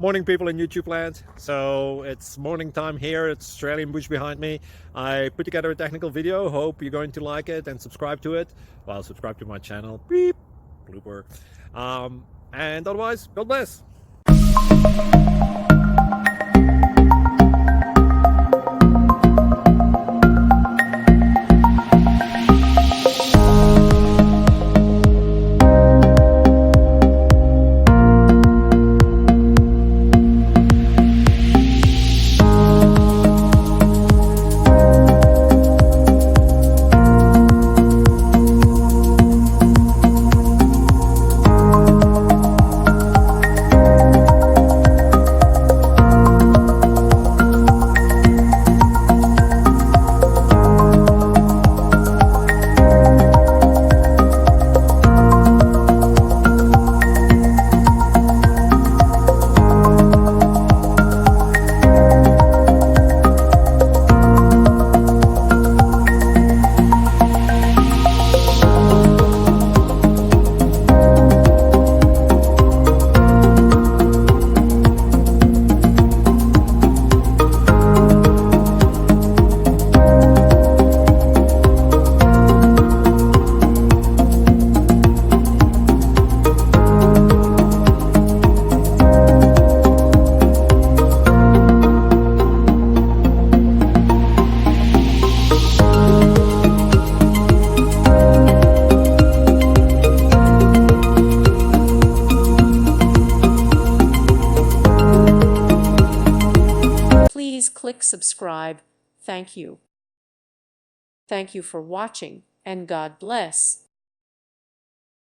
Morning, people in YouTube land. So it's morning time here. It's Australian bush behind me. I put together a technical video. Hope you're going to like it and subscribe to it. Well, subscribe to my channel. Beep. Blooper. And otherwise, God bless. Please click subscribe. Thank you. Thank you for watching, and God bless.